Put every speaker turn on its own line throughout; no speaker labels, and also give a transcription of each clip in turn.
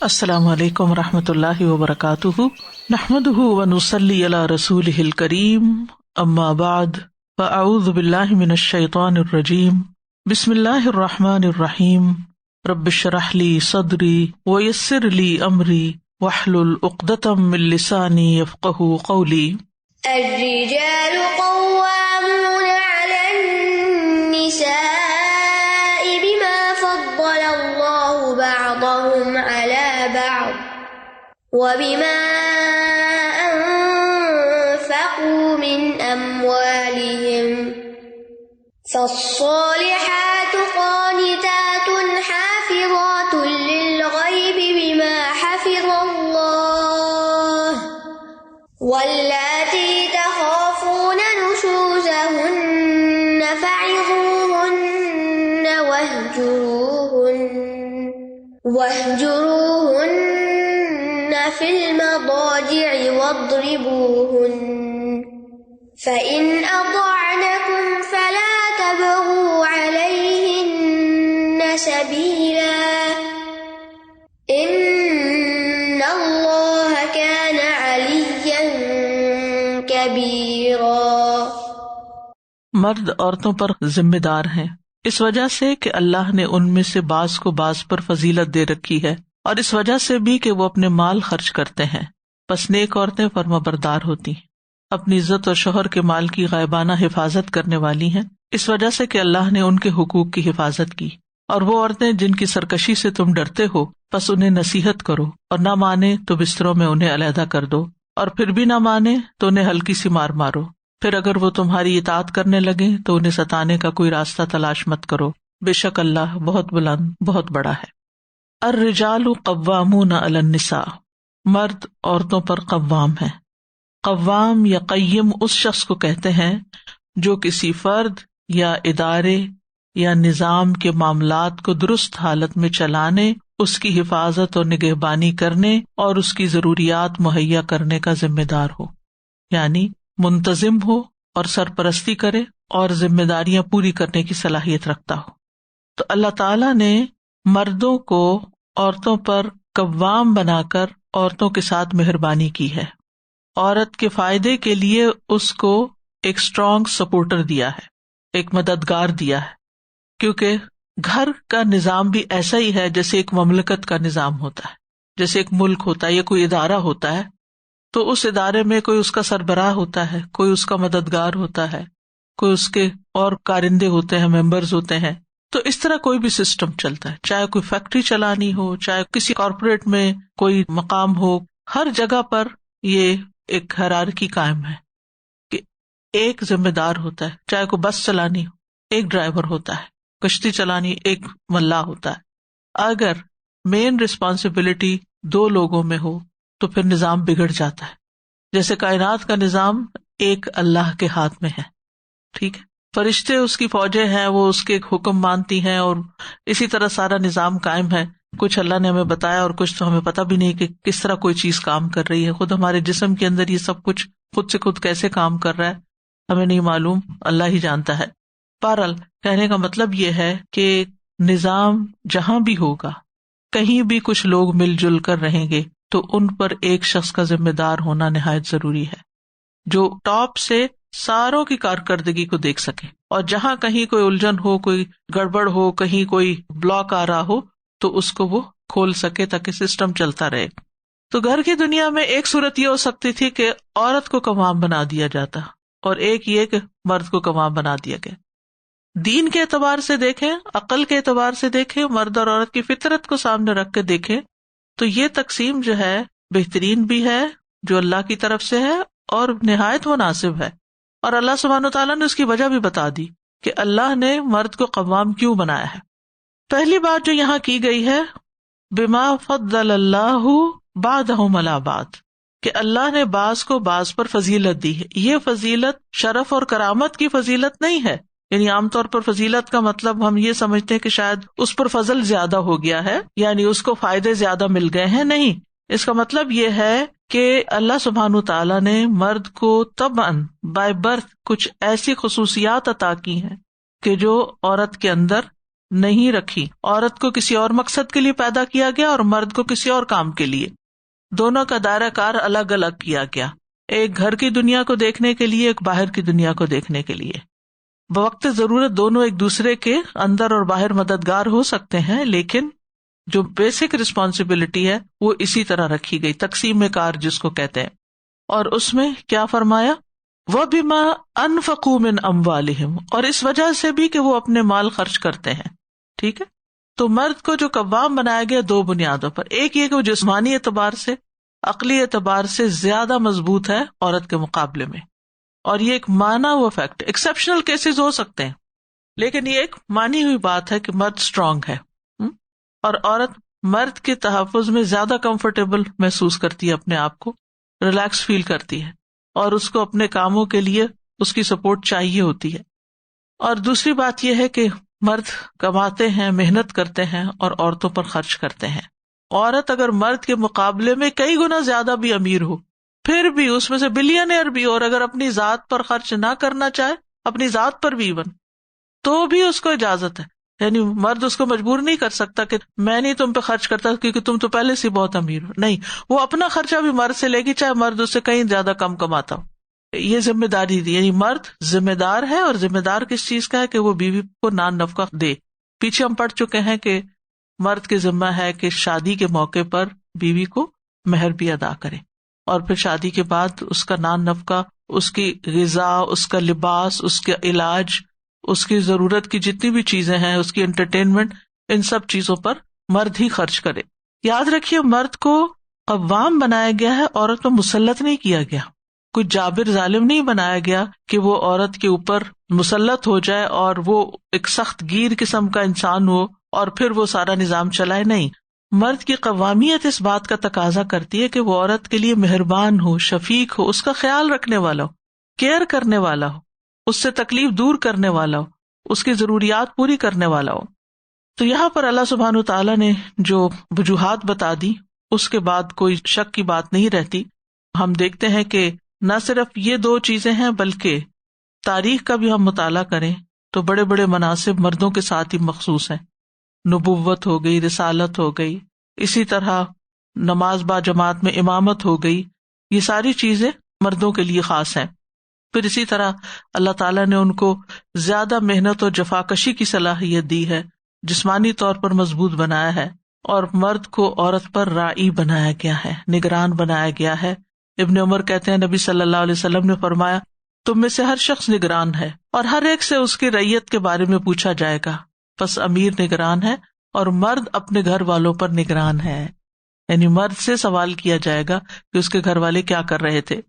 السلام علیکم ورحمۃ اللہ وبرکاتہ، نحمده ونصلی علی رسولہ الکریم، اما بعد فاعوذ باللہ من الشیطان الرجیم، بسم اللہ الرحمن الرحیم، رب اشرح لی صدری ویسر لی امری واحلل عقدۃ من لسانی یفقہوا قولی۔
الرجال قوامون على النساء بما فضل الله بعضهم على بعض وبما أنفقوا من أموالهم، فالصالحات قانتات حافظات للغيب بما حفظ الله، واللاتي تخافون نشوزهن فعظوهن واهجروهن في المضاجع واضربوهن، فإن أطعنكم فلا تبغوا عليهن سبيلا، إن الله كان عليا كبيرا۔
مرد عورتوں پر ذمہ دار ہیں اس وجہ سے کہ اللہ نے ان میں سے بعض کو بعض پر فضیلت دے رکھی ہے، اور اس وجہ سے بھی کہ وہ اپنے مال خرچ کرتے ہیں۔ پس نیک عورتیں فرمانبردار ہوتی ہیں، اپنی عزت اور شوہر کے مال کی غائبانہ حفاظت کرنے والی ہیں، اس وجہ سے کہ اللہ نے ان کے حقوق کی حفاظت کی۔ اور وہ عورتیں جن کی سرکشی سے تم ڈرتے ہو، پس انہیں نصیحت کرو، اور نہ مانے تو بستروں میں انہیں علیحدہ کر دو، اور پھر بھی نہ مانے تو انہیں ہلکی سی مار مارو۔ پھر اگر وہ تمہاری اطاعت کرنے لگیں تو انہیں ستانے کا کوئی راستہ تلاش مت کرو، بے شک اللہ بہت بلند بہت بڑا ہے۔ الرجال قوامون علی النساء، مرد عورتوں پر قوام ہے۔ قوام یا قیم اس شخص کو کہتے ہیں جو کسی فرد یا ادارے یا نظام کے معاملات کو درست حالت میں چلانے، اس کی حفاظت اور نگہبانی کرنے اور اس کی ضروریات مہیا کرنے کا ذمہ دار ہو، یعنی منتظم ہو اور سرپرستی کرے اور ذمہ داریاں پوری کرنے کی صلاحیت رکھتا ہو۔ تو اللہ تعالیٰ نے مردوں کو عورتوں پر قوام بنا کر عورتوں کے ساتھ مہربانی کی ہے، عورت کے فائدے کے لیے اس کو ایک اسٹرانگ سپورٹر دیا ہے، ایک مددگار دیا ہے، کیونکہ گھر کا نظام بھی ایسا ہی ہے جیسے ایک مملکت کا نظام ہوتا ہے، جیسے ایک ملک ہوتا ہے یا کوئی ادارہ ہوتا ہے، تو اس ادارے میں کوئی اس کا سربراہ ہوتا ہے، کوئی اس کا مددگار ہوتا ہے، کوئی اس کے اور کارندے ہوتے ہیں، ممبرز ہوتے ہیں۔ تو اس طرح کوئی بھی سسٹم چلتا ہے، چاہے کوئی فیکٹری چلانی ہو، چاہے کسی کارپوریٹ میں کوئی مقام ہو، ہر جگہ پر یہ ایک ہیرارکی قائم ہے کہ ایک ذمہ دار ہوتا ہے، چاہے کوئی بس چلانی ہو ایک ڈرائیور ہوتا ہے، کشتی چلانی ایک ملاح ہوتا ہے۔ اگر مین رسپانسبلٹی دو لوگوں میں ہو تو پھر نظام بگڑ جاتا ہے، جیسے کائنات کا نظام ایک اللہ کے ہاتھ میں ہے، ٹھیک ہے، فرشتے اس کی فوجیں ہیں، وہ اس کے حکم مانتی ہیں، اور اسی طرح سارا نظام قائم ہے۔ کچھ اللہ نے ہمیں بتایا اور کچھ تو ہمیں پتہ بھی نہیں کہ کس طرح کوئی چیز کام کر رہی ہے۔ خود ہمارے جسم کے اندر یہ سب کچھ خود سے خود کیسے کام کر رہا ہے ہمیں نہیں معلوم، اللہ ہی جانتا ہے۔ بہرحال کہنے کا مطلب یہ ہے کہ نظام جہاں بھی ہوگا، کہیں بھی کچھ لوگ مل جل کر رہیں گے تو ان پر ایک شخص کا ذمہ دار ہونا نہایت ضروری ہے، جو ٹاپ سے ساروں کی کارکردگی کو دیکھ سکے، اور جہاں کہیں کوئی الجھن ہو، کوئی گڑبڑ ہو، کہیں کوئی بلاک آ رہا ہو تو اس کو وہ کھول سکے تاکہ سسٹم چلتا رہے۔ تو گھر کی دنیا میں ایک صورت یہ ہو سکتی تھی کہ عورت کو قوام بنا دیا جاتا، اور ایک یہ کہ مرد کو قوام بنا دیا گیا۔ دین کے اعتبار سے دیکھیں، عقل کے اعتبار سے دیکھیں، مرد اور عورت کی فطرت کو سامنے رکھ کے دیکھیں تو یہ تقسیم جو ہے بہترین بھی ہے، جو اللہ کی طرف سے ہے اور نہایت مناسب ہے، اور اللہ سبحانہ وتعالیٰ نے اس کی وجہ بھی بتا دی کہ اللہ نے مرد کو قوام کیوں بنایا ہے۔ پہلی بات جو یہاں کی گئی ہے، بما فضل اللہ بعضهم علی بعض، کہ اللہ نے بعض کو بعض پر فضیلت دی ہے۔ یہ فضیلت شرف اور کرامت کی فضیلت نہیں ہے، یعنی عام طور پر فضیلت کا مطلب ہم یہ سمجھتے ہیں کہ شاید اس پر فضل زیادہ ہو گیا ہے، یعنی اس کو فائدے زیادہ مل گئے ہیں، نہیں، اس کا مطلب یہ ہے کہ اللہ سبحانہ تعالیٰ نے مرد کو طبعاً بائی برتھ کچھ ایسی خصوصیات عطا کی ہیں کہ جو عورت کے اندر نہیں رکھی. عورت کو کسی اور مقصد کے لیے پیدا کیا گیا اور مرد کو کسی اور کام کے لیے. دونوں کا دائرہ کار الگ الگ کیا گیا. ایک گھر کی دنیا کو دیکھنے کے لیے, ایک باہر کی دنیا کو دیکھنے کے لیے. بوقت ضرورت دونوں ایک دوسرے کے اندر اور باہر مددگار ہو سکتے ہیں, لیکن جو بیسک رسپانسبلٹی ہے وہ اسی طرح رکھی گئی, تقسیم کار جس کو کہتے ہیں. اور اس میں کیا فرمایا, وَبِمَا أَنفَقُوا مِنْ أَمْوَالِهِمْ, اور اس وجہ سے بھی کہ وہ اپنے مال خرچ کرتے ہیں. ٹھیک ہے, تو مرد کو جو قوام بنایا گیا دو بنیادوں پر. ایک یہ کہ وہ جسمانی اعتبار سے, عقلی اعتبار سے زیادہ مضبوط ہے عورت کے مقابلے میں, اور یہ ایک مانا ہوا فیکٹ. ایکسیپشنل کیسز ہو سکتے ہیں, لیکن یہ ایک مانی ہوئی بات ہے کہ مرد اسٹرانگ ہے, اور عورت مرد کے تحفظ میں زیادہ کمفرٹیبل محسوس کرتی ہے, اپنے آپ کو ریلیکس فیل کرتی ہے, اور اس کو اپنے کاموں کے لیے اس کی سپورٹ چاہیے ہوتی ہے. اور دوسری بات یہ ہے کہ مرد کماتے ہیں, محنت کرتے ہیں اور عورتوں پر خرچ کرتے ہیں. عورت اگر مرد کے مقابلے میں کئی گنا زیادہ بھی امیر ہو, پھر بھی اس میں سے بلینئر بھی, اور اگر اپنی ذات پر خرچ نہ کرنا چاہے, اپنی ذات پر بھی ایون, تو بھی اس کو اجازت ہے. یعنی مرد اس کو مجبور نہیں کر سکتا کہ میں نہیں تم پہ خرچ کرتا کیونکہ تم تو پہلے سے بہت امیر ہو. نہیں, وہ اپنا خرچہ بھی مرد سے لے گی چاہے مرد اس سے کہیں زیادہ کم کماتا ہو. یہ ذمہ داری دی, یعنی مرد ذمہ دار ہے, اور ذمہ دار کس چیز کا ہے کہ وہ بیوی کو نان نفقہ دے. پیچھے ہم پڑھ چکے ہیں کہ مرد کے ذمہ ہے کہ شادی کے موقع پر بیوی کو مہر بھی ادا کرے, اور پھر شادی کے بعد اس کا نان نفقہ, اس کی غذا, اس کا لباس, اس کا علاج, اس کی ضرورت کی جتنی بھی چیزیں ہیں, اس کی انٹرٹینمنٹ, ان سب چیزوں پر مرد ہی خرچ کرے. یاد رکھیے, مرد کو قوام بنایا گیا ہے, عورت پر مسلط نہیں کیا گیا. کوئی جابر ظالم نہیں بنایا گیا کہ وہ عورت کے اوپر مسلط ہو جائے اور وہ ایک سخت گیر قسم کا انسان ہو اور پھر وہ سارا نظام چلائے. نہیں, مرد کی قوامیت اس بات کا تقاضا کرتی ہے کہ وہ عورت کے لیے مہربان ہو, شفیق ہو, اس کا خیال رکھنے والا ہو, کیئر کرنے والا ہو, اس سے تکلیف دور کرنے والا ہو, اس کی ضروریات پوری کرنے والا ہو. تو یہاں پر اللہ سبحانہ وتعالیٰ نے جو وجوہات بتا دی, اس کے بعد کوئی شک کی بات نہیں رہتی. ہم دیکھتے ہیں کہ نہ صرف یہ دو چیزیں ہیں بلکہ تاریخ کا بھی ہم مطالعہ کریں تو بڑے بڑے مناصب مردوں کے ساتھ ہی مخصوص ہیں. نبوت ہو گئی, رسالت ہو گئی, اسی طرح نماز با جماعت میں امامت ہو گئی, یہ ساری چیزیں مردوں کے لیے خاص ہیں. پھر اسی طرح اللہ تعالیٰ نے ان کو زیادہ محنت اور جفاکشی کی صلاحیت دی ہے, جسمانی طور پر مضبوط بنایا ہے, اور مرد کو عورت پر راعی بنایا گیا ہے, نگران بنایا گیا ہے. ابن عمر کہتے ہیں نبی صلی اللہ علیہ وسلم نے فرمایا, تم میں سے ہر شخص نگران ہے اور ہر ایک سے اس کی رعیت کے بارے میں پوچھا جائے گا. پس امیر نگران ہے اور مرد اپنے گھر والوں پر نگران ہے. یعنی مرد سے سوال کیا جائے گا کہ اس کے گھر والے کیا کر رہے تھے.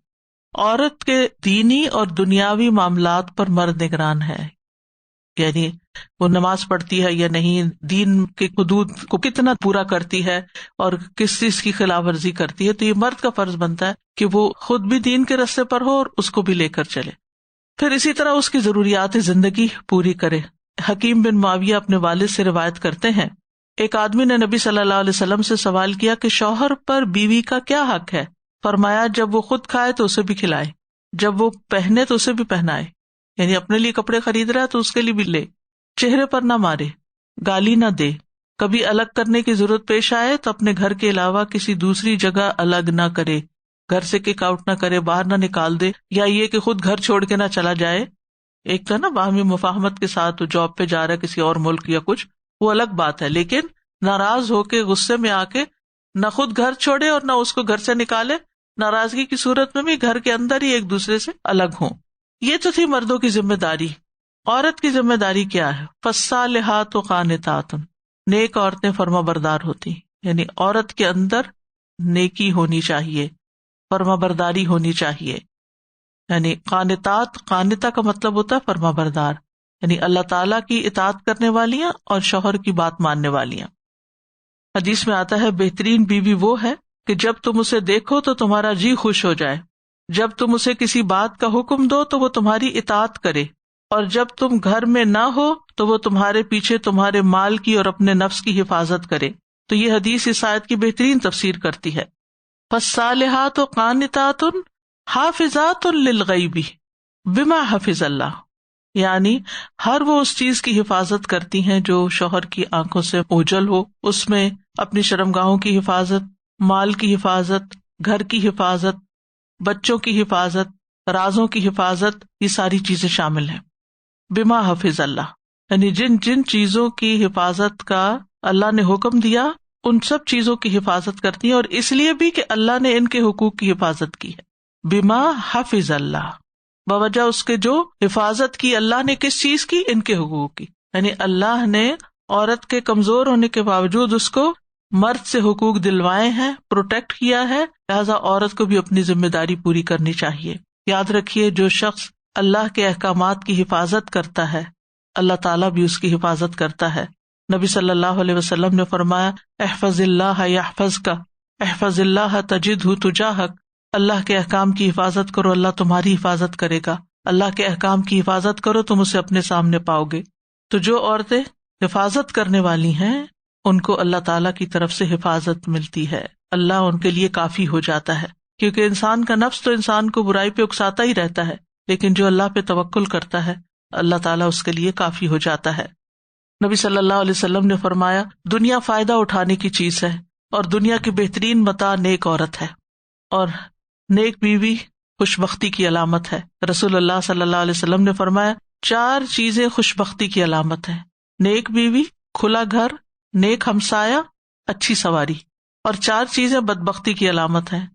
عورت کے دینی اور دنیاوی معاملات پر مرد نگران ہے, یعنی وہ نماز پڑھتی ہے یا نہیں, دین کے حدود کو کتنا پورا کرتی ہے اور کس چیز کی خلاف ورزی کرتی ہے. تو یہ مرد کا فرض بنتا ہے کہ وہ خود بھی دین کے راستے پر ہو اور اس کو بھی لے کر چلے. پھر اسی طرح اس کی ضروریات زندگی پوری کرے. حکیم بن معاویہ اپنے والد سے روایت کرتے ہیں, ایک آدمی نے نبی صلی اللہ علیہ وسلم سے سوال کیا کہ شوہر پر بیوی کا کیا حق ہے. فرمایا, جب وہ خود کھائے تو اسے بھی کھلائے, جب وہ پہنے تو اسے بھی پہنائے, یعنی اپنے لیے کپڑے خرید رہا ہے تو اس کے لیے بھی لے, چہرے پر نہ مارے, گالی نہ دے, کبھی الگ کرنے کی ضرورت پیش آئے تو اپنے گھر کے علاوہ کسی دوسری جگہ الگ نہ کرے, گھر سے کک آؤٹ نہ کرے, باہر نہ نکال دے, یا یہ کہ خود گھر چھوڑ کے نہ چلا جائے. ایک تو نا باہمی مفاہمت کے ساتھ جاب پہ جا رہا ہے کسی اور ملک یا کچھ, وہ الگ بات ہے, لیکن ناراض ہو کے غصے میں آ کے نہ خود گھر چھوڑے اور نہ اس کو گھر سے نکالے, ناراضگی کی صورت میں بھی گھر کے اندر ہی ایک دوسرے سے الگ ہوں. یہ تو تھی مردوں کی ذمہ داری. عورت کی ذمہ داری کیا ہے؟ فالصالحات قانتات, نیک عورتیں فرما بردار ہوتی, یعنی عورت کے اندر نیکی ہونی چاہیے, فرما برداری ہونی چاہیے. یعنی قانتات, قانتہ کا مطلب ہوتا ہے فرما بردار, یعنی اللہ تعالیٰ کی اطاعت کرنے والیاں اور شوہر کی بات ماننے والیاں. حدیث میں آتا ہے بہترین بیوی وہ ہے کہ جب تم اسے دیکھو تو تمہارا جی خوش ہو جائے, جب تم اسے کسی بات کا حکم دو تو وہ تمہاری اطاعت کرے, اور جب تم گھر میں نہ ہو تو وہ تمہارے پیچھے تمہارے مال کی اور اپنے نفس کی حفاظت کرے. تو یہ حدیث اس آیت کی بہترین تفسیر کرتی ہے. فالصالحات قانتات حافظات للغیب بما حفظ اللہ, یعنی ہر وہ اس چیز کی حفاظت کرتی ہیں جو شوہر کی آنکھوں سے اوجھل ہو، اس میں اپنی شرمگاہوں کی حفاظت، مال کی حفاظت، گھر کی حفاظت، بچوں کی حفاظت، رازوں کی حفاظت، یہ ساری چیزیں شامل ہیں۔ بما حفظ اللہ، یعنی جن جن چیزوں کی حفاظت کا اللہ نے حکم دیا ان سب چیزوں کی حفاظت کرتی ہیں، اور اس لیے بھی کہ اللہ نے ان کے حقوق کی حفاظت کی ہے۔ بما حفظ اللہ، بوجہ اس کے جو حفاظت کی اللہ نے، کس چیز کی؟ ان کے حقوق کی، یعنی اللہ نے عورت کے کمزور ہونے کے باوجود اس کو مرد سے حقوق دلوائے ہیں، پروٹیکٹ کیا ہے، لہذا عورت کو بھی اپنی ذمہ داری پوری کرنی چاہیے۔ یاد رکھیے جو شخص اللہ کے احکامات کی حفاظت کرتا ہے اللہ تعالیٰ بھی اس کی حفاظت کرتا ہے۔ نبی صلی اللہ علیہ وسلم نے فرمایا احفظ اللہ یحفظک، احفظ اللہ تجدہ تجاہک، اللہ کے احکام کی حفاظت کرو اللہ تمہاری حفاظت کرے گا، اللہ کے احکام کی حفاظت کرو تم اسے اپنے سامنے پاؤ گے۔ تو جو عورتیں حفاظت کرنے والی ہیں ان کو اللہ تعالیٰ کی طرف سے حفاظت ملتی ہے، اللہ ان کے لیے کافی ہو جاتا ہے، کیونکہ انسان کا نفس تو انسان کو برائی پہ اکساتا ہی رہتا ہے، لیکن جو اللہ پہ توکل کرتا ہے اللہ تعالیٰ اس کے لیے کافی ہو جاتا ہے۔ نبی صلی اللہ علیہ وسلم نے فرمایا دنیا فائدہ اٹھانے کی چیز ہے اور دنیا کی بہترین متاع نیک عورت ہے، اور نیک بیوی خوش بختی کی علامت ہے۔ رسول اللہ صلی اللہ علیہ وسلم نے فرمایا 4 چیزیں خوش بختی کی علامت ہیں، نیک بیوی، کھلا گھر، نیک ہمسایہ، اچھی سواری، اور 4 چیزیں بدبختی کی علامت ہیں،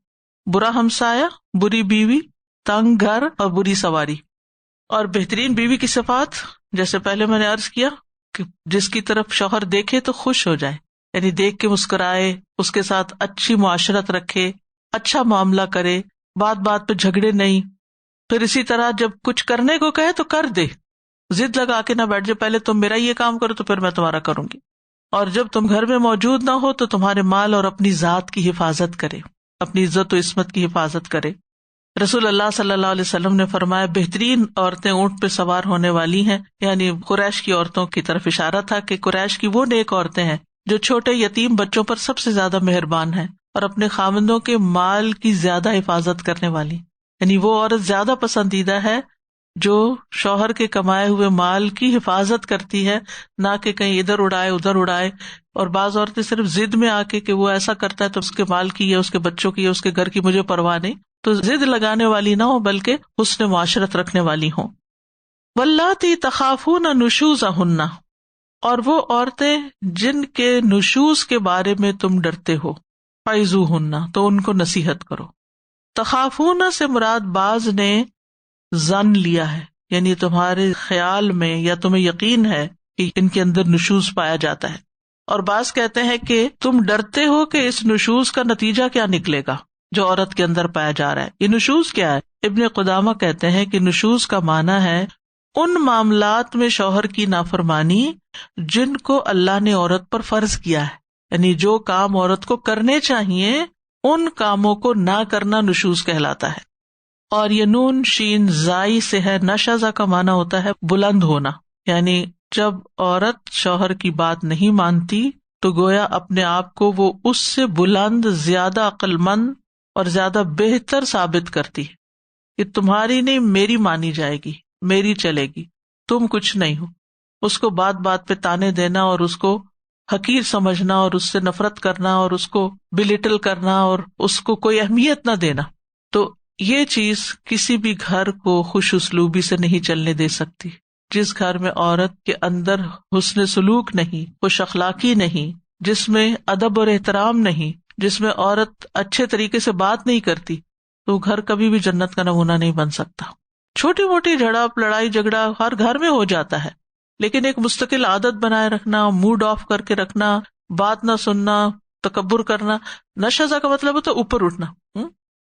برا ہمسایہ، بری بیوی، تنگ گھر اور بری سواری۔ اور بہترین بیوی کی صفات جیسے پہلے میں نے عرض کیا کہ جس کی طرف شوہر دیکھے تو خوش ہو جائے، یعنی دیکھ کے مسکرائے، اس کے ساتھ اچھی معاشرت رکھے، اچھا معاملہ کرے، بات بات پہ جھگڑے نہیں، پھر اسی طرح جب کچھ کرنے کو کہے تو کر دے، ضد لگا کے نہ بیٹھ جائے پہلے تم میرا یہ کام کرو تو پھر میں تمہارا کروں گی، اور جب تم گھر میں موجود نہ ہو تو تمہارے مال اور اپنی ذات کی حفاظت کرے، اپنی عزت و عصمت کی حفاظت کرے۔ رسول اللہ صلی اللہ علیہ وسلم نے فرمایا بہترین عورتیں اونٹ پہ سوار ہونے والی ہیں، یعنی قریش کی عورتوں کی طرف اشارہ تھا کہ قریش کی وہ نیک عورتیں ہیں جو چھوٹے یتیم بچوں پر سب سے زیادہ مہربان ہیں اور اپنے خاوندوں کے مال کی زیادہ حفاظت کرنے والی، یعنی وہ عورت زیادہ پسندیدہ ہے جو شوہر کے کمائے ہوئے مال کی حفاظت کرتی ہے، نہ کہ کہیں ادھر اڑائے ادھر اڑائے۔ اور بعض عورتیں صرف ضد میں آ کے کہ وہ ایسا کرتا ہے تو اس کے مال کی یا اس کے بچوں کی یا اس کے گھر کی مجھے پرواہ نہیں، تو ضد لگانے والی نہ ہو بلکہ حسن معاشرت رکھنے والی ہوں۔ واللاتی تخافون نشوزہن، اور وہ عورتیں جن کے نشوز کے بارے میں تم ڈرتے ہو، فعظوہن، تو ان کو نصیحت کرو۔ تخافون سے مراد بعض نے ظن لیا ہے، یعنی تمہارے خیال میں یا تمہیں یقین ہے کہ ان کے اندر نشوز پایا جاتا ہے، اور بعض کہتے ہیں کہ تم ڈرتے ہو کہ اس نشوز کا نتیجہ کیا نکلے گا جو عورت کے اندر پایا جا رہا ہے۔ یہ نشوز کیا ہے؟ ابن قدامہ کہتے ہیں کہ نشوز کا معنی ہے ان معاملات میں شوہر کی نافرمانی جن کو اللہ نے عورت پر فرض کیا ہے، یعنی جو کام عورت کو کرنے چاہیے ان کاموں کو نہ کرنا نشوز کہلاتا ہے۔ اور یہ نون شین زائی سے ہے، نشزہ کا معنی ہوتا ہے بلند ہونا، یعنی جب عورت شوہر کی بات نہیں مانتی تو گویا اپنے آپ کو وہ اس سے بلند، زیادہ عقل مند اور زیادہ بہتر ثابت کرتی ہے کہ تمہاری نہیں میری مانی جائے گی، میری چلے گی، تم کچھ نہیں ہو۔ اس کو بات بات پہ تانے دینا اور اس کو حقیر سمجھنا اور اس سے نفرت کرنا اور اس کو بلیٹل کرنا اور اس کو کوئی اہمیت نہ دینا، تو یہ چیز کسی بھی گھر کو خوش اسلوبی سے نہیں چلنے دے سکتی۔ جس گھر میں عورت کے اندر حسن سلوک نہیں، خوش اخلاقی نہیں، جس میں ادب اور احترام نہیں، جس میں عورت اچھے طریقے سے بات نہیں کرتی، تو گھر کبھی بھی جنت کا نمونہ نہیں بن سکتا۔ چھوٹی موٹی جھڑپ، لڑائی جھگڑا ہر گھر میں ہو جاتا ہے، لیکن ایک مستقل عادت بنائے رکھنا، موڈ آف کر کے رکھنا، بات نہ سننا، تکبر کرنا، نشزہ کا مطلب ہوتا ہے اوپر اٹھنا۔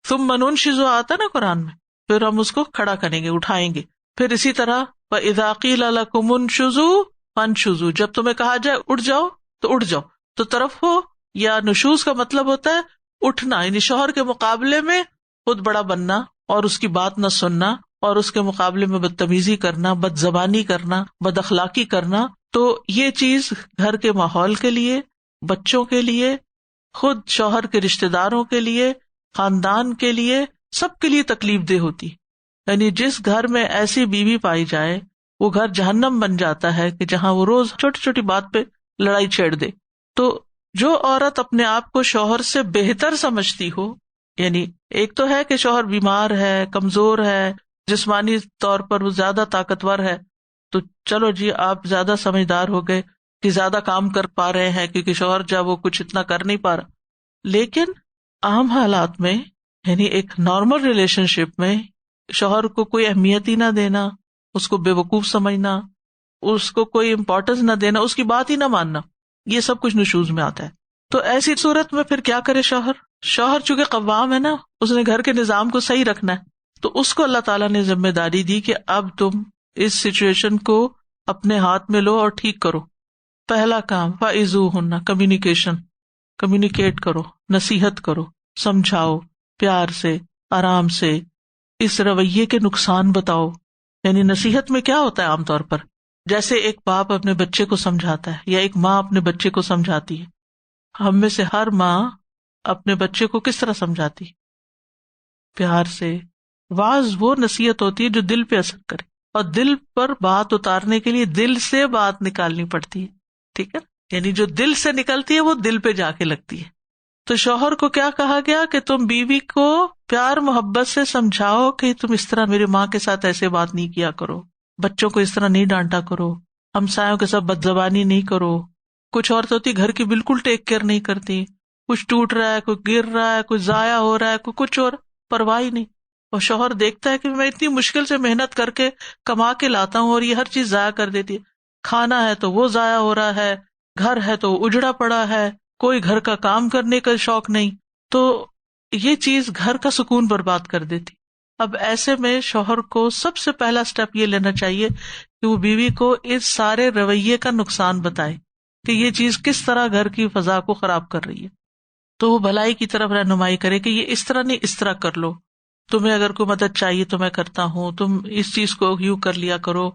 ثم ننشزو آتا نا قرآن میں، پھر ہم اس کو کھڑا کریں گے، اٹھائیں گے۔ پھر اسی طرح وَإِذَا قِيلَ لَكُمُ انشُزُوا فَانشُزُوا، جب تمہیں کہا جائے اٹھ جاؤ تو اٹھ جاؤ۔ تو طرف ہو یا نشوز کا مطلب ہوتا ہے اٹھنا، یعنی شوہر کے مقابلے میں خود بڑا بننا اور اس کی بات نہ سننا اور اس کے مقابلے میں بدتمیزی کرنا، بد زبانی کرنا، بد اخلاقی کرنا۔ تو یہ چیز گھر کے ماحول کے لیے، بچوں کے لیے، خود شوہر کے رشتہ داروں کے لیے، خاندان کے لیے، سب کے لیے تکلیف دہ ہوتی۔ یعنی جس گھر میں ایسی بیوی پائی جائے وہ گھر جہنم بن جاتا ہے کہ جہاں وہ روز چھوٹی چھوٹی بات پہ لڑائی چھیڑ دے. تو جو عورت اپنے آپ کو شوہر سے بہتر سمجھتی ہو، یعنی ایک تو ہے کہ شوہر بیمار ہے، کمزور ہے، جسمانی طور پر وہ زیادہ طاقتور ہے، تو چلو جی آپ زیادہ سمجھدار ہو گئے کہ زیادہ کام کر پا رہے ہیں کیونکہ شوہر جب وہ کچھ اتنا کر نہیں پا رہا. لیکن عام حالات میں، یعنی ایک نارمل ریلیشن شپ میں شوہر کو کوئی اہمیت ہی نہ دینا، اس کو بے وقوف سمجھنا، اس کو کوئی امپورٹنس نہ دینا، اس کی بات ہی نہ ماننا، یہ سب کچھ نشوز میں آتا ہے. تو ایسی صورت میں پھر کیا کرے شوہر چونکہ قوام ہے نا، اس نے گھر کے نظام کو صحیح رکھنا ہے، تو اس کو اللہ تعالیٰ نے ذمہ داری دی کہ اب تم اس سچویشن کو اپنے ہاتھ میں لو اور ٹھیک کرو. پہلا کام فَإِذُوهُنَّ، کمیونیکیٹ کرو، نصیحت کرو، سمجھاؤ پیار سے، آرام سے، اس رویے کے نقصان بتاؤ. یعنی نصیحت میں کیا ہوتا ہے عام طور پر، جیسے ایک باپ اپنے بچے کو سمجھاتا ہے یا ایک ماں اپنے بچے کو سمجھاتی ہے. ہم میں سے ہر ماں اپنے بچے کو کس طرح سمجھاتی؟ پیار سے. واز وہ نصیحت ہوتی ہے جو دل پہ اثر کرے، اور دل پر بات اتارنے کے لیے دل سے بات نکالنی پڑتی ہے. ٹھیک ہے، یعنی جو دل سے نکلتی ہے وہ دل پہ جا کے لگتی ہے. تو شوہر کو کیا کہا گیا کہ تم بیوی کو پیار محبت سے سمجھاؤ کہ تم اس طرح میری ماں کے ساتھ ایسے بات نہیں کیا کرو، بچوں کو اس طرح نہیں ڈانٹا کرو، ہمسایوں کے ساتھ بد زبانی نہیں کرو. کچھ عورتیں ہوتی گھر کی بالکل ٹیک کیئر نہیں کرتی، کچھ ٹوٹ رہا ہے، کوئی گر رہا ہے، کوئی ضائع ہو رہا ہے، کوئی کچھ اور پرواہ ہی نہیں. اور شوہر دیکھتا ہے کہ میں اتنی مشکل سے محنت کر کے کما کے لاتا ہوں اور یہ ہر چیز ضائع کر دیتی ہے. کھانا ہے تو وہ ضائع ہو رہا ہے، گھر ہے تو اجڑا پڑا ہے، کوئی گھر کا کام کرنے کا شوق نہیں، تو یہ چیز گھر کا سکون برباد کر دیتی. اب ایسے میں شوہر کو سب سے پہلا سٹیپ یہ لینا چاہیے کہ وہ بیوی کو اس سارے رویے کا نقصان بتائے کہ یہ چیز کس طرح گھر کی فضا کو خراب کر رہی ہے. تو وہ بھلائی کی طرف رہنمائی کرے کہ یہ اس طرح نہیں، اس طرح کر لو، تمہیں اگر کوئی مدد چاہیے تو میں کرتا ہوں، تم اس چیز کو یوں کر لیا کرو.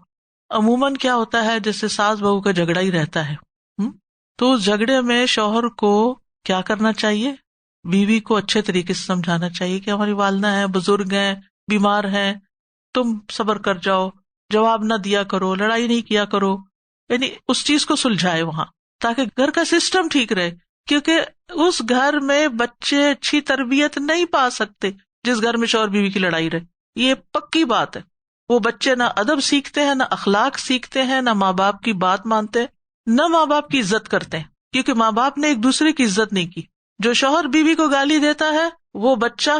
عموماً کیا ہوتا ہے، جیسے ساس بہو کا جھگڑا ہی رہتا ہے، تو اس جھگڑے میں شوہر کو کیا کرنا چاہیے، بیوی کو اچھے طریقے سے سمجھانا چاہیے کہ ہماری والدہ ہیں، بزرگ ہیں، بیمار ہیں، تم صبر کر جاؤ، جواب نہ دیا کرو، لڑائی نہیں کیا کرو. یعنی اس چیز کو سلجھائے وہاں، تاکہ گھر کا سسٹم ٹھیک رہے. کیونکہ اس گھر میں بچے اچھی تربیت نہیں پا سکتے جس گھر میں شوہر بیوی کی لڑائی رہے. یہ پکی بات ہے. وہ بچے نہ ادب سیکھتے ہیں، نہ اخلاق سیکھتے ہیں، نہ ماں باپ کی بات مانتے ہیں، نہ ماں باپ کی عزت کرتے ہیں، کیونکہ ماں باپ نے ایک دوسرے کی عزت نہیں کی. جو شوہر بیوی کو گالی دیتا ہے وہ بچہ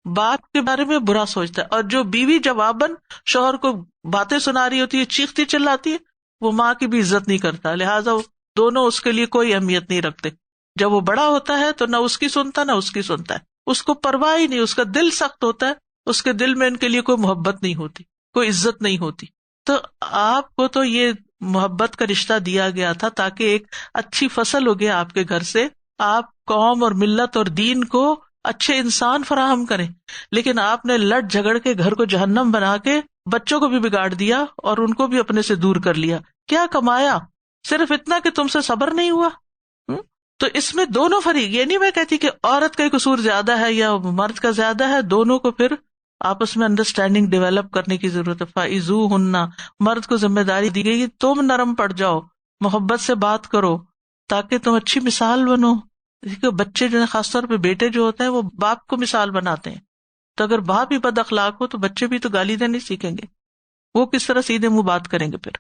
باپ کے بارے میں برا سوچتا ہے، اور جو بیوی جواباً شوہر کو باتیں سنا رہی ہوتی ہے، چیختی چلاتی ہے، وہ ماں کی بھی عزت نہیں کرتا. لہٰذا دونوں اس کے لیے کوئی اہمیت نہیں رکھتے. جب وہ بڑا ہوتا ہے تو نہ اس کی سنتا نہ اس کی سنتا ہے، اس کو پرواہ ہی نہیں، اس کا دل سخت ہوتا ہے، اس کے دل میں ان کے لیے کوئی محبت نہیں ہوتی، کوئی عزت نہیں ہوتی. تو آپ کو تو یہ محبت کا رشتہ دیا گیا تھا تاکہ ایک اچھی فصل ہوگی آپ کے گھر سے، آپ قوم اور ملت اور دین کو اچھے انسان فراہم کریں. لیکن آپ نے لڑ جھگڑ کے گھر کو جہنم بنا کے بچوں کو بھی بگاڑ دیا اور ان کو بھی اپنے سے دور کر لیا. کیا کمایا؟ صرف اتنا کہ تم سے صبر نہیں ہوا. تو اس میں دونوں فریق، یہ نہیں میں کہتی کہ عورت کا قصور زیادہ ہے یا مرد کا زیادہ ہے، دونوں کو پھر آپس میں انڈرسٹینڈنگ ڈیولپ کرنے کی ضرورت ہے. فَإِذُوهُنَّ، مرد کو ذمہ داری دی گئی تم نرم پڑ جاؤ، محبت سے بات کرو تاکہ تم اچھی مثال بنو. بچے جو ہے، خاص طور پہ بیٹے جو ہوتے ہیں، وہ باپ کو مثال بناتے ہیں. تو اگر باپ ہی بد اخلاق ہو تو بچے بھی تو گالی دینی سیکھیں گے، وہ کس طرح سیدھے منہ بات کریں گے پھر.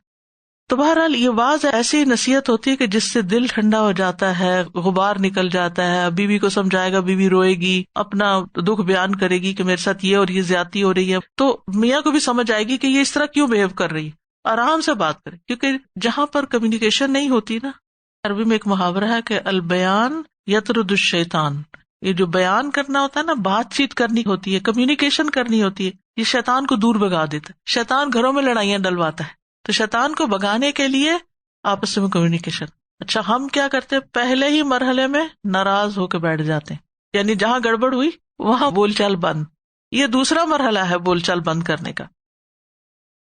تو بہرحال یہ واز ایسی نصیحت ہوتی ہے کہ جس سے دل ٹھنڈا ہو جاتا ہے، غبار نکل جاتا ہے. بیوی کو سمجھائے گا، بیوی روئے گی، اپنا دکھ بیان کرے گی کہ میرے ساتھ یہ اور یہ زیادتی ہو رہی ہے، تو میاں کو بھی سمجھ آئے گی کہ یہ اس طرح کیوں بہیو کر رہی ہے. آرام سے بات کرے، کیونکہ جہاں پر کمیونیکیشن نہیں ہوتی نا، عربی میں ایک محاورہ ہے کہ البیان یطرد الشیطان. یہ جو بیان کرنا ہوتا ہے نا، بات چیت کرنی ہوتی ہے، کمیونیکیشن کرنی ہوتی ہے، یہ شیطان کو دور بھگا دیتا ہے. شیطان گھروں میں لڑائیاں ڈلواتا ہے، تو شیطان کو بھگانے کے لیے آپس میں کمیونیکیشن. اچھا، ہم کیا کرتے ہیں، پہلے ہی مرحلے میں ناراض ہو کے بیٹھ جاتے ہیں، یعنی جہاں گڑبڑ ہوئی وہاں بول چال بند. یہ دوسرا مرحلہ ہے بول چال بند کرنے کا.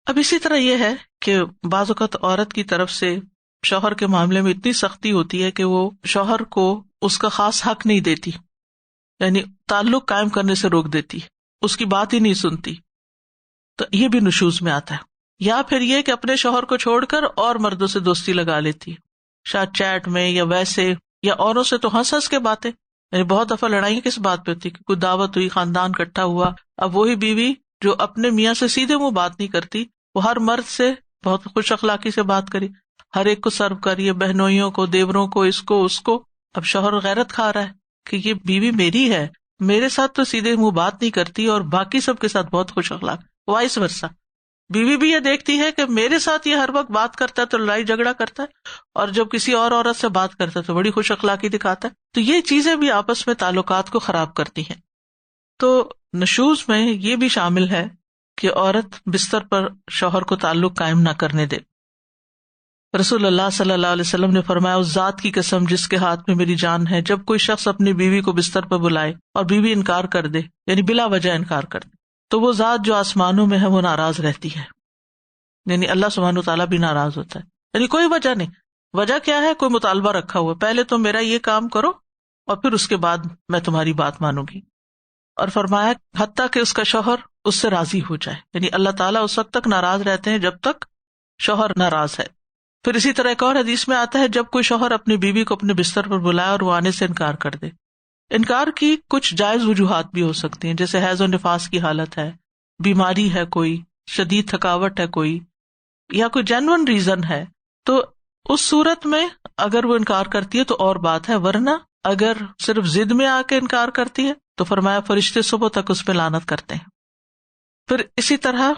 اب اسی طرح یہ ہے کہ بعض اوقات عورت کی طرف سے شوہر کے معاملے میں اتنی سختی ہوتی ہے کہ وہ شوہر کو اس کا خاص حق نہیں دیتی، یعنی تعلق قائم کرنے سے روک دیتی، اس کی بات ہی نہیں سنتی. تو یہ بھی نشوز میں آتا ہے. یا پھر یہ کہ اپنے شوہر کو چھوڑ کر اور مردوں سے دوستی لگا لیتی ہے، شاید چیٹ میں یا ویسے، یا اوروں سے تو ہنس ہنس کے باتیں، یعنی بہت دفعہ لڑائی کس بات پہ ہوتی ہے کہ کوئی دعوت ہوئی، خاندان اکٹھا ہوا، اب وہی بیوی جو اپنے میاں سے سیدھے منہ بات نہیں کرتی، وہ ہر مرد سے بہت خوش اخلاقی سے بات کری، ہر ایک کو سرو کری، بہنوئیوں کو، دیوروں کو، اس کو اس کو. اب شوہر غیرت کھا رہا ہے کہ یہ بیوی میری ہے، میرے ساتھ تو سیدھے منہ بات نہیں کرتی اور باقی سب کے ساتھ بہت خوش اخلاق. وائس ورثہ بیوی بھی یہ دیکھتی ہے کہ میرے ساتھ یہ ہر وقت بات کرتا ہے تو لڑائی جھگڑا کرتا ہے، اور جب کسی اور عورت سے بات کرتا ہے تو بڑی خوش اخلاقی دکھاتا ہے. تو یہ چیزیں بھی آپس میں تعلقات کو خراب کرتی ہیں. تو نشوز میں یہ بھی شامل ہے کہ عورت بستر پر شوہر کو تعلق قائم نہ کرنے دے. رسول اللہ صلی اللہ علیہ وسلم نے فرمایا، اس ذات کی قسم جس کے ہاتھ میں میری جان ہے، جب کوئی شخص اپنی بیوی کو بستر پر بلائے اور بیوی انکار کر دے، یعنی بلا وجہ انکار کر دے، تو وہ ذات جو آسمانوں میں ہے وہ ناراض رہتی ہے. یعنی اللہ سبحانہ وتعالیٰ بھی ناراض ہوتا ہے، یعنی کوئی وجہ نہیں. وجہ کیا ہے؟ کوئی مطالبہ رکھا ہوا، پہلے تو میرا یہ کام کرو اور پھر اس کے بعد میں تمہاری بات مانوں گی. اور فرمایا حتیٰ کہ اس کا شوہر اس سے راضی ہو جائے، یعنی اللہ تعالیٰ اس وقت تک ناراض رہتے ہیں جب تک شوہر ناراض ہے. پھر اسی طرح ایک اور حدیث میں آتا ہے، جب کوئی شوہر اپنی بیوی کو اپنے بستر پر بلائے اور وہ آنے سے انکار کر دے. انکار کی کچھ جائز وجوہات بھی ہو سکتی ہیں، جیسے حیض و نفاس کی حالت ہے، بیماری ہے کوئی، شدید تھکاوٹ ہے کوئی، یا کوئی جینون ریزن ہے. تو اس صورت میں اگر وہ انکار کرتی ہے تو اور بات ہے، ورنہ اگر صرف ضد میں آ کے انکار کرتی ہے تو فرمایا فرشتے صبح تک اس پہ لعنت کرتے ہیں. پھر اسی طرح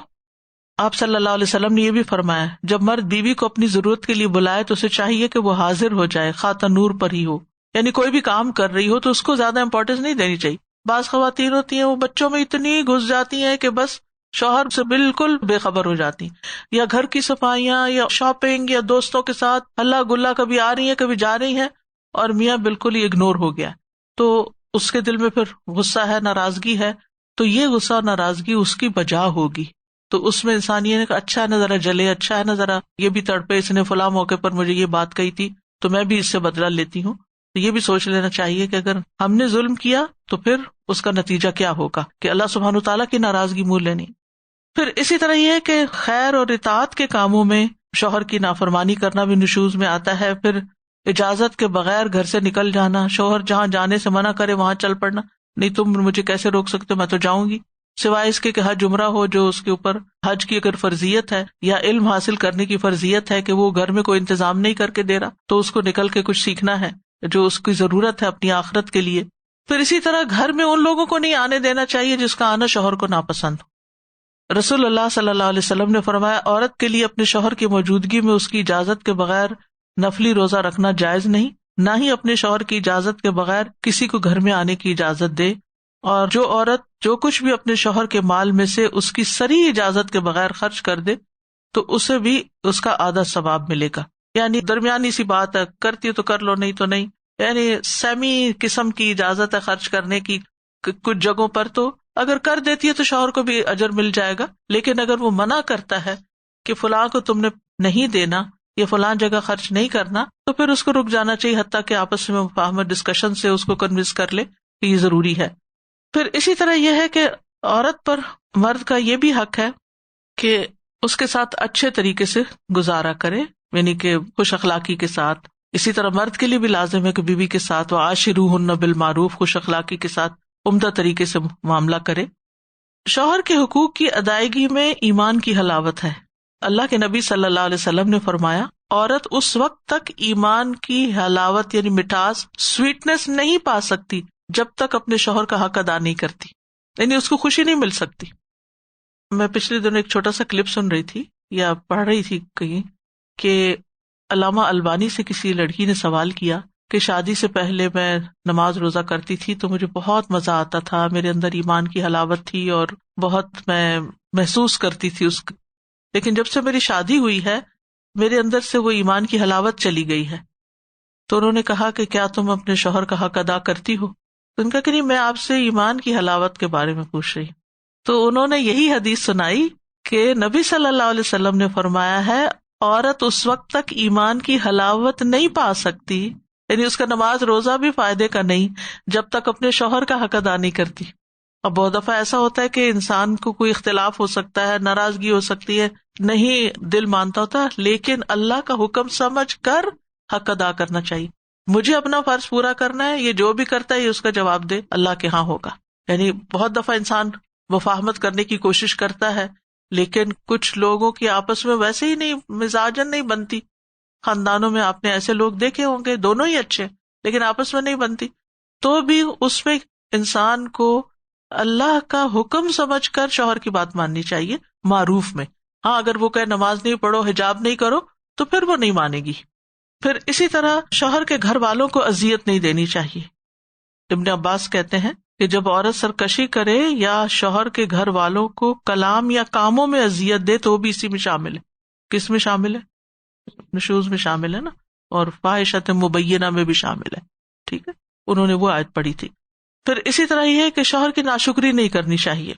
آپ صلی اللہ علیہ وسلم نے یہ بھی فرمایا، جب مرد بیوی کو اپنی ضرورت کے لیے بلائے تو اسے چاہیے کہ وہ حاضر ہو جائے، خواہ تنور پر ہی ہو، یعنی کوئی بھی کام کر رہی ہو تو اس کو زیادہ امپورٹینس نہیں دینی چاہیے. بعض خواتین ہوتی ہیں وہ بچوں میں اتنی گھس جاتی ہیں کہ بس شوہر سے بالکل بے خبر ہو جاتی ہیں، یا گھر کی صفائیاں یا شاپنگ یا دوستوں کے ساتھ ہلا گلا کبھی آ رہی ہیں کبھی جا رہی ہیں، اور میاں بالکل ہی اگنور ہو گیا، تو اس کے دل میں پھر غصہ ہے، ناراضگی ہے. تو یہ غصہ اور ناراضگی اس کی بجا ہوگی، تو اس میں انسان یہ کہ اچھا ہے نا ذرا جلے، اچھا ہے نا ذرا یہ بھی تڑپے، اس نے فلاں موقع پر مجھے یہ بات کہی تھی تو میں بھی اس سے بدلہ لیتی ہوں. تو یہ بھی سوچ لینا چاہیے کہ اگر ہم نے ظلم کیا تو پھر اس کا نتیجہ کیا ہوگا، کہ اللہ سبحانہ وتعالیٰ کی ناراضگی مول لینی. پھر اسی طرح یہ ہے کہ خیر اور اطاعت کے کاموں میں شوہر کی نافرمانی کرنا بھی نشوز میں آتا ہے. پھر اجازت کے بغیر گھر سے نکل جانا، شوہر جہاں جانے سے منع کرے وہاں چل پڑنا، نہیں تم مجھے کیسے روک سکتے، میں تو جاؤں گی، سوائے اس کے کہ حج عمرہ ہو جو اس کے اوپر حج کی اگر فرضیت ہے یا علم حاصل کرنے کی فرضیت ہے کہ وہ گھر میں کوئی انتظام نہیں کر کے دے رہا تو اس کو نکل کے کچھ سیکھنا ہے جو اس کی ضرورت ہے اپنی آخرت کے لیے. پھر اسی طرح گھر میں ان لوگوں کو نہیں آنے دینا چاہیے جس کا آنا شوہر کو ناپسند ہو. رسول اللہ صلی اللہ علیہ وسلم نے فرمایا، عورت کے لیے اپنے شوہر کی موجودگی میں اس کی اجازت کے بغیر نفلی روزہ رکھنا جائز نہیں، نہ ہی اپنے شوہر کی اجازت کے بغیر کسی کو گھر میں آنے کی اجازت دے. اور جو عورت جو کچھ بھی اپنے شوہر کے مال میں سے اس کی صریح اجازت کے بغیر خرچ کر دے تو اسے بھی اس کا آدھا ثواب ملے گا. یعنی درمیانی سی بات ہے، کرتی ہے تو کر لو نہیں تو نہیں، یعنی سیمی قسم کی اجازت ہے خرچ کرنے کی کچھ جگہوں پر، تو اگر کر دیتی ہے تو شوہر کو بھی اجر مل جائے گا. لیکن اگر وہ منع کرتا ہے کہ فلاں کو تم نے نہیں دینا یا فلاں جگہ خرچ نہیں کرنا تو پھر اس کو رک جانا چاہیے، حتیٰ کہ آپس میں مفاہمت ڈسکشن سے اس کو کنونس کر لے کہ یہ ضروری ہے. پھر اسی طرح یہ ہے کہ عورت پر مرد کا یہ بھی حق ہے کہ اس کے ساتھ اچھے طریقے سے گزارا کرے، یعنی کہ خوش اخلاقی کے ساتھ. اسی طرح مرد کے لیے بھی لازم ہے کہ بیوی کے ساتھ وعاشروہن بالمعروف خوش اخلاقی کے ساتھ عمدہ طریقے سے معاملہ کرے. شوہر کے حقوق کی ادائیگی میں ایمان کی حلاوت ہے. اللہ کے نبی صلی اللہ علیہ وسلم نے فرمایا، عورت اس وقت تک ایمان کی حلاوت یعنی مٹھاس، سویٹنس نہیں پا سکتی جب تک اپنے شوہر کا حق ادا نہیں کرتی، یعنی اس کو خوشی نہیں مل سکتی. میں پچھلے دنوں ایک چھوٹا سا کلپ سن رہی تھی یا پڑھ رہی تھی کہیں کہ علامہ البانی سے کسی لڑکی نے سوال کیا کہ شادی سے پہلے میں نماز روزہ کرتی تھی تو مجھے بہت مزہ آتا تھا، میرے اندر ایمان کی حلاوت تھی اور بہت میں محسوس کرتی تھی اس کو، لیکن جب سے میری شادی ہوئی ہے میرے اندر سے وہ ایمان کی حلاوت چلی گئی ہے. تو انہوں نے کہا کہ کیا تم اپنے شوہر کا حق ادا کرتی ہو؟ تو ان کا کہ نہیں، میں آپ سے ایمان کی حلاوت کے بارے میں پوچھ رہی ہوں. تو انہوں نے یہی حدیث سنائی کہ نبی صلی اللہ علیہ وسلم نے فرمایا ہے، عورت اس وقت تک ایمان کی حلاوت نہیں پا سکتی، یعنی اس کا نماز روزہ بھی فائدے کا نہیں جب تک اپنے شوہر کا حق ادا نہیں کرتی. اب بہت دفعہ ایسا ہوتا ہے کہ انسان کو کوئی اختلاف ہو سکتا ہے، ناراضگی ہو سکتی ہے، نہیں دل مانتا ہوتا، لیکن اللہ کا حکم سمجھ کر حق ادا کرنا چاہیے. مجھے اپنا فرض پورا کرنا ہے، یہ جو بھی کرتا ہے یہ اس کا جواب دے اللہ کے ہاں ہوگا. یعنی بہت دفعہ انسان مفاہمت کرنے کی کوشش کرتا ہے، لیکن کچھ لوگوں کی آپس میں ویسے ہی نہیں، مزاجن نہیں بنتی. خاندانوں میں آپ نے ایسے لوگ دیکھے ہوں گے، دونوں ہی اچھے لیکن آپس میں نہیں بنتی، تو بھی اس میں انسان کو اللہ کا حکم سمجھ کر شوہر کی بات ماننی چاہیے معروف میں. ہاں اگر وہ کہے نماز نہیں پڑھو، حجاب نہیں کرو، تو پھر وہ نہیں مانے گی. پھر اسی طرح شوہر کے گھر والوں کو اذیت نہیں دینی چاہیے. ابن عباس کہتے ہیں کہ جب عورت سرکشی کرے یا شوہر کے گھر والوں کو کلام یا کاموں میں اذیت دے تو وہ بھی اسی میں شامل ہے. کس میں شامل ہے؟ نشوز میں شامل ہے نا، اور فاحشۃ مبینہ میں بھی شامل ہے. ٹھیک ہے، انہوں نے وہ آیت پڑھی تھی. پھر اسی طرح یہ ہے کہ شوہر کی ناشکری نہیں کرنی چاہیے.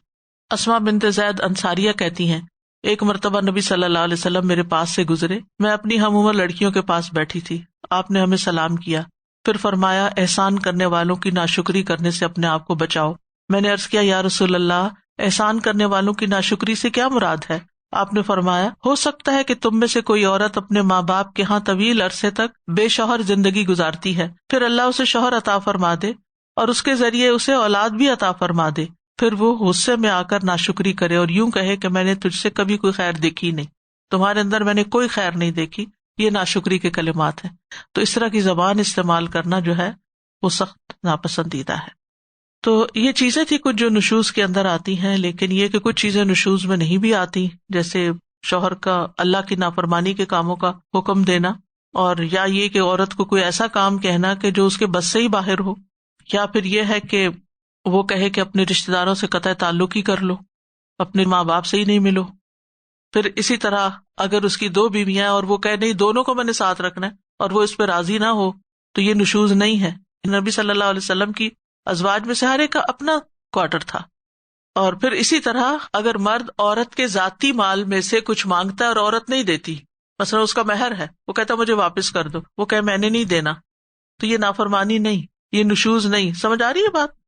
اسماء بنت زید انصاریہ کہتی ہیں ایک مرتبہ نبی صلی اللہ علیہ وسلم میرے پاس سے گزرے، میں اپنی ہم عمر لڑکیوں کے پاس بیٹھی تھی. آپ نے ہمیں سلام کیا، پھر فرمایا احسان کرنے والوں کی ناشکری کرنے سے اپنے آپ کو بچاؤ. میں نے عرض کیا یا رسول اللہ، احسان کرنے والوں کی ناشکری سے کیا مراد ہے؟ آپ نے فرمایا ہو سکتا ہے کہ تم میں سے کوئی عورت اپنے ماں باپ کے ہاں طویل عرصے تک بے شوہر زندگی گزارتی ہے، پھر اللہ اسے شوہر عطا فرما دے اور اس کے ذریعے اسے اولاد بھی عطا فرما دے، پھر وہ غصے میں آ کر ناشکری کرے اور یوں کہے کہ میں نے تجھ سے کبھی کوئی خیر دیکھی نہیں، تمہارے اندر میں نے کوئی خیر نہیں دیکھی. یہ ناشکری کے کلمات ہیں. تو اس طرح کی زبان استعمال کرنا جو ہے وہ سخت ناپسندیدہ ہے. تو یہ چیزیں تھی کچھ جو نشوز کے اندر آتی ہیں، لیکن یہ کہ کچھ چیزیں نشوز میں نہیں بھی آتی، جیسے شوہر کا اللہ کی نافرمانی کے کاموں کا حکم دینا، اور یا یہ کہ عورت کو کوئی ایسا کام کہنا کہ جو اس کے بس سے ہی باہر ہو، یا پھر یہ ہے کہ وہ کہے کہ اپنے رشتے داروں سے قطع تعلق ہی کر لو، اپنے ماں باپ سے ہی نہیں ملو. پھر اسی طرح اگر اس کی 2 بیویاں اور وہ کہے نہیں دونوں کو میں نے ساتھ رکھنا ہے اور وہ اس پہ راضی نہ ہو، تو یہ نشوز نہیں ہے. نبی صلی اللہ علیہ وسلم کی ازواج میں سے ہر ایک کا اپنا کوارٹر تھا. اور پھر اسی طرح اگر مرد عورت کے ذاتی مال میں سے کچھ مانگتا ہے اور عورت نہیں دیتی، مثلا اس کا مہر ہے، وہ کہتا مجھے واپس کر دو، وہ کہے میں نے نہیں دینا، تو یہ نافرمانی نہیں، یہ نشوز نہیں. سمجھ آ رہی ہے بات؟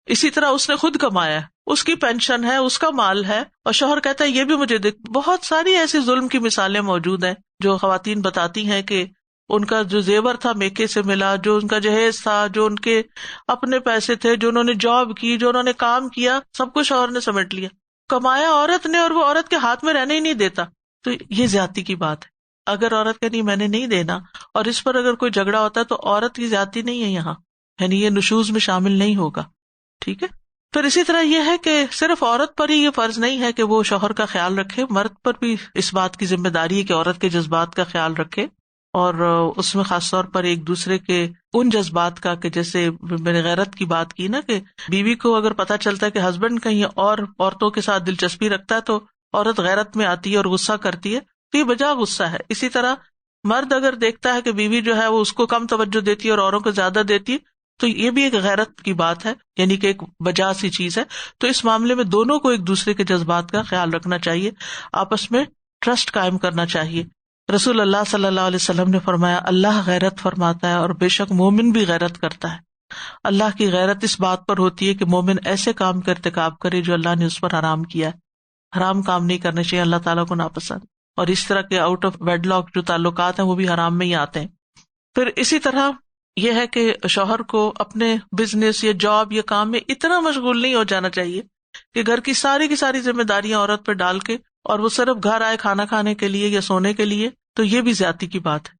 اسی طرح اس نے خود کمایا ہے، اس کی پینشن ہے، اس کا مال ہے، اور شوہر کہتا ہے یہ بھی مجھے دے. بہت ساری ایسی ظلم کی مثالیں موجود ہیں جو خواتین بتاتی ہیں کہ ان کا جو زیور تھا میکے سے ملا، جو ان کا جہیز تھا، جو ان کے اپنے پیسے تھے، جو انہوں نے جاب کی، جو انہوں نے کام کیا، سب کچھ شوہر نے سمیٹ لیا. کمایا عورت نے اور وہ عورت کے ہاتھ میں رہنے ہی نہیں دیتا. تو یہ زیادتی کی بات ہے. اگر عورت کہ نہیں میں نے نہیں دینا، اور اس پر اگر کوئی جھگڑا ہوتا ہے تو عورت کی زیادتی نہیں ہے یہاں، یعنی یہ نشوز میں شامل نہیں ہوگا. ٹھیک ہے. پھر اسی طرح یہ ہے کہ صرف عورت پر ہی یہ فرض نہیں ہے کہ وہ شوہر کا خیال رکھے، مرد پر بھی اس بات کی ذمہ داری ہے کہ عورت کے جذبات کا خیال رکھے، اور اس میں خاص طور پر ایک دوسرے کے ان جذبات کا، کہ جیسے میں نے غیرت کی بات کی نا، کہ بیوی کو اگر پتہ چلتا ہے کہ ہسبینڈ کہیں اور عورتوں کے ساتھ دلچسپی رکھتا ہے تو عورت غیرت میں آتی ہے اور غصہ کرتی ہے، تو یہ بجا غصہ ہے. اسی طرح مرد اگر دیکھتا ہے کہ بیوی جو ہے وہ اس کو کم توجہ دیتی ہے اور اوروں کو زیادہ دیتی ہے، تو یہ بھی ایک غیرت کی بات ہے، یعنی کہ ایک بجا سی چیز ہے. تو اس معاملے میں دونوں کو ایک دوسرے کے جذبات کا خیال رکھنا چاہیے، آپس میں ٹرسٹ قائم کرنا چاہیے. رسول اللہ صلی اللہ علیہ وسلم نے فرمایا اللہ غیرت فرماتا ہے اور بے شک مومن بھی غیرت کرتا ہے. اللہ کی غیرت اس بات پر ہوتی ہے کہ مومن ایسے کام کا ارتکاب کرے جو اللہ نے اس پر حرام کیا ہے. حرام کام نہیں کرنے چاہیے، اللہ تعالیٰ کو ناپسند، اور اس طرح کے آؤٹ آف ویڈ لاک جو تعلقات ہیں وہ بھی حرام میں ہی آتے ہیں. پھر اسی طرح یہ ہے کہ شوہر کو اپنے بزنس یا جاب یا کام میں اتنا مشغول نہیں ہو جانا چاہیے کہ گھر کی ساری ذمہ داریاں عورت پہ ڈال کے اور وہ صرف گھر آئے کھانا کھانے کے لیے یا سونے کے لیے، تو یہ بھی زیادتی کی بات ہے.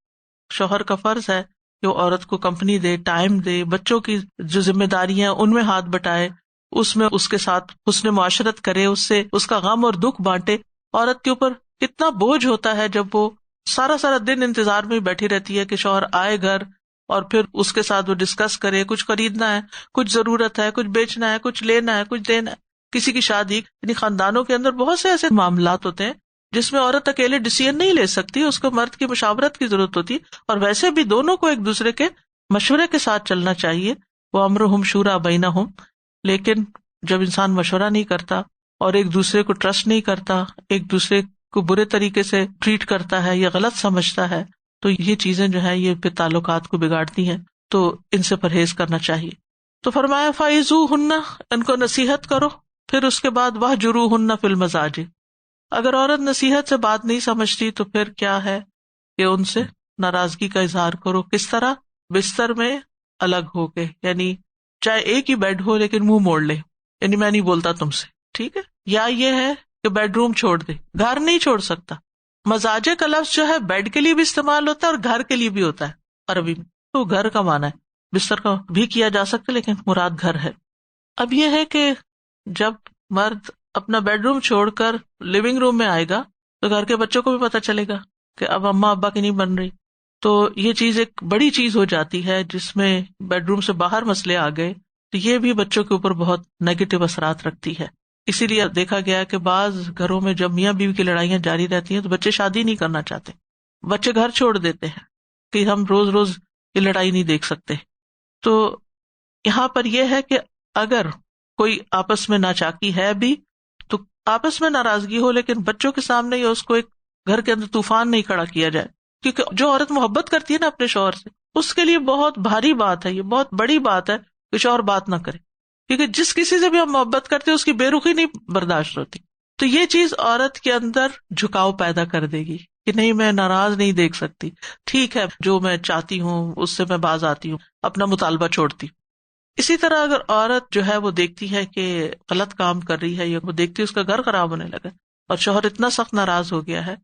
شوہر کا فرض ہے کہ وہ عورت کو کمپنی دے، ٹائم دے، بچوں کی جو ذمہ داریاں ہیں ان میں ہاتھ بٹائے، اس میں اس کے ساتھ حسن معاشرت کرے، اس سے اس کا غم اور دکھ بانٹے. عورت کے اوپر کتنا بوجھ ہوتا ہے جب وہ سارا دن انتظار میں بیٹھی رہتی ہے کہ شوہر آئے گھر اور پھر اس کے ساتھ وہ ڈسکس کرے، کچھ خریدنا ہے، کچھ ضرورت ہے، کچھ بیچنا ہے، کچھ لینا ہے، کچھ دینا ہے، کسی کی شادی. یعنی خاندانوں کے اندر بہت سے ایسے معاملات ہوتے ہیں جس میں عورت اکیلے ڈیسیژن نہیں لے سکتی، اس کو مرد کی مشاورت کی ضرورت ہوتی ہے. اور ویسے بھی دونوں کو ایک دوسرے کے مشورے کے ساتھ چلنا چاہیے. وہ امرہم شورا بینہم. لیکن جب انسان مشورہ نہیں کرتا اور ایک دوسرے کو ٹرسٹ نہیں کرتا، ایک دوسرے کو برے طریقے سے ٹریٹ کرتا ہے یا غلط سمجھتا ہے، تو یہ چیزیں جو ہے یہ پھر تعلقات کو بگاڑتی ہیں. تو ان سے پرہیز کرنا چاہیے. تو فرمایا فَعِظُوهُنَّ، ان کو نصیحت کرو، پھر اس کے بعد وَاهْجُرُوهُنَّ فِي الْمَضَاجِعِ، اگر عورت نصیحت سے بات نہیں سمجھتی تو پھر کیا ہے کہ ان سے ناراضگی کا اظہار کرو. کس طرح؟ بستر میں الگ ہو کے، یعنی چاہے ایک ہی بیڈ ہو لیکن منہ موڑ لے، یعنی میں نہیں بولتا تم سے، ٹھیک ہے. یا یہ ہے کہ بیڈ روم چھوڑ دے، گھر نہیں چھوڑ سکتا. مزاجے کا لفظ جو ہے بیڈ کے لیے بھی استعمال ہوتا ہے اور گھر کے لیے بھی ہوتا ہے عربی میں. تو گھر کا معنی ہے، بستر کا بھی کیا جا سکتا ہے لیکن مراد گھر ہے. اب یہ ہے کہ جب مرد اپنا بیڈ روم چھوڑ کر لیونگ روم میں آئے گا تو گھر کے بچوں کو بھی پتہ چلے گا کہ اب اماں ابا کی نہیں بن رہی. تو یہ چیز ایک بڑی چیز ہو جاتی ہے جس میں بیڈ روم سے باہر مسئلے آ گئے تو یہ بھی بچوں کے اوپر بہت نیگیٹو اثرات رکھتی ہے. اسی لیے دیکھا گیا ہے کہ بعض گھروں میں جب میاں بیوی کی لڑائیاں جاری رہتی ہیں تو بچے شادی نہیں کرنا چاہتے، بچے گھر چھوڑ دیتے ہیں کہ ہم روز روز یہ لڑائی نہیں دیکھ سکتے. تو یہاں پر یہ ہے کہ اگر کوئی آپس میں ناچاکی ہے بھی تو آپس میں ناراضگی ہو لیکن بچوں کے سامنے یا اس کو ایک گھر کے اندر طوفان نہیں کھڑا کیا جائے. کیونکہ جو عورت محبت کرتی ہے نا اپنے شوہر سے، اس کے لیے بہت بھاری بات ہے، یہ بہت بڑی بات ہے کہ شوہر بات نہ کرے، کیونکہ جس کسی سے بھی ہم محبت کرتے ہیں اس کی بے رخی نہیں برداشت ہوتی. تو یہ چیز عورت کے اندر جھکاؤ پیدا کر دے گی کہ نہیں میں ناراض نہیں دیکھ سکتی، ٹھیک ہے جو میں چاہتی ہوں اس سے میں باز آتی ہوں، اپنا مطالبہ چھوڑتی. اسی طرح اگر عورت جو ہے وہ دیکھتی ہے کہ غلط کام کر رہی ہے یا وہ دیکھتی ہے اس کا گھر خراب ہونے لگا اور شوہر اتنا سخت ناراض ہو گیا ہے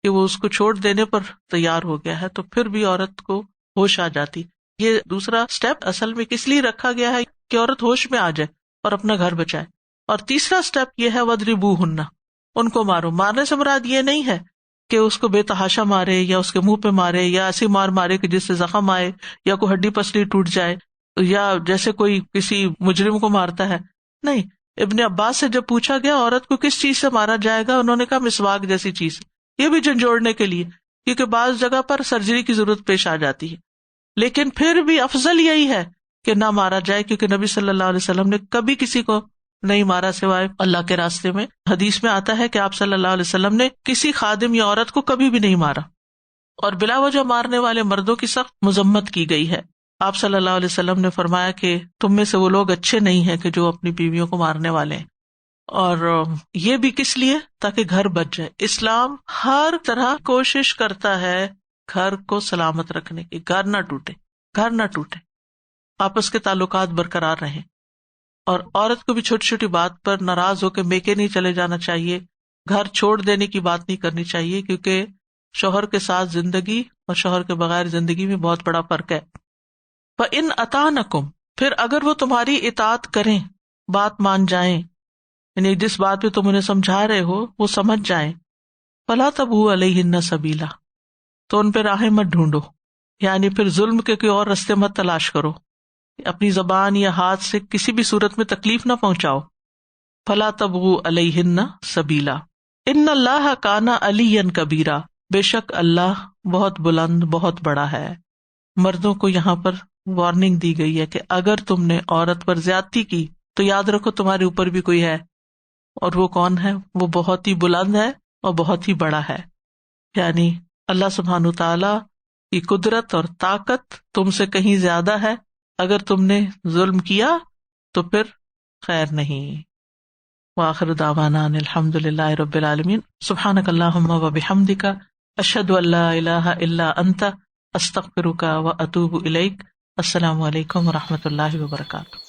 کہ وہ اس کو چھوڑ دینے پر تیار ہو گیا ہے، تو پھر بھی عورت کو ہوش آ جاتی. یہ دوسرا سٹیپ اصل میں کس لیے رکھا گیا ہے کہ عورت ہوش میں آ جائے اور اپنا گھر بچائے. اور تیسرا سٹیپ یہ ہے وَاضْرِبُوهُنَّ، ان کو مارو. مارنے سے مراد یہ نہیں ہے کہ اس کو بے تحاشا مارے یا اس کے منہ پہ مارے یا ایسی مار مارے کہ جس سے زخم آئے یا کوئی ہڈی پسلی ٹوٹ جائے یا جیسے کوئی کسی مجرم کو مارتا ہے. نہیں، ابن عباس سے جب پوچھا گیا عورت کو کس چیز سے مارا جائے گا، انہوں نے کہا مسواک جیسی چیز، یہ بھی جھنجھوڑنے کے لیے، کیونکہ بعض جگہ پر سرجری کی ضرورت پیش آ جاتی ہے. لیکن پھر بھی افضل یہی ہے کہ نہ مارا جائے، کیونکہ نبی صلی اللہ علیہ وسلم نے کبھی کسی کو نہیں مارا سوائے اللہ کے راستے میں. حدیث میں آتا ہے کہ آپ صلی اللہ علیہ وسلم نے کسی خادم یا عورت کو کبھی بھی نہیں مارا، اور بلا وجہ مارنے والے مردوں کی سخت مذمت کی گئی ہے. آپ صلی اللہ علیہ وسلم نے فرمایا کہ تم میں سے وہ لوگ اچھے نہیں ہیں کہ جو اپنی بیویوں کو مارنے والے ہیں. اور یہ بھی کس لیے؟ تاکہ گھر بچ جائے. اسلام ہر طرح کوشش کرتا ہے گھر کو سلامت رکھنے کی، گھر نہ ٹوٹے، گھر نہ ٹوٹے، آپس کے تعلقات برقرار رہیں. اور عورت کو بھی چھوٹی چھوٹی بات پر ناراض ہو کے میکے نہیں چلے جانا چاہیے، گھر چھوڑ دینے کی بات نہیں کرنی چاہیے، کیونکہ شوہر کے ساتھ زندگی اور شوہر کے بغیر زندگی میں بہت بڑا فرق ہے. فَإِنْ أَطَعْنَكُمْ، پھر اگر وہ تمہاری اطاعت کریں، بات مان جائیں، یعنی جس بات پہ تم انہیں سمجھا رہے ہو وہ سمجھ جائیں، فَلَا تَبْغُوا عَلَيْهِنَّ سَبِيلًا، تو ان پہ راہیں مت ڈھونڈو، یعنی پھر ظلم کے کوئی اور رستے مت تلاش کرو، اپنی زبان یا ہاتھ سے کسی بھی صورت میں تکلیف نہ پہنچاؤ. فَلَا تَبْغُوا عَلَيْهِنَّ سَبِيلًا إِنَّ اللَّهَ كَانَ عَلِيًّا كَبِيرًا، بے شک اللہ بہت بلند بہت بڑا ہے. مردوں کو یہاں پر وارننگ دی گئی ہے کہ اگر تم نے عورت پر زیادتی کی تو یاد رکھو تمہارے اوپر بھی کوئی ہے، اور وہ کون ہے؟ وہ بہت ہی بلند ہے اور بہت ہی بڑا ہے. یعنی اللہ سبحانہ تعالی کی قدرت اور طاقت تم سے کہیں زیادہ ہے. اگر تم نے ظلم کیا تو پھر خیر نہیں. وآخر دعوانا ان الحمد للہ رب العالمین. سبحانک اللہم وبحمدک، اشہد ان لا الہ الا انت، استغفرک واتوب الیک. السلام علیکم ورحمۃ اللہ وبرکاتہ.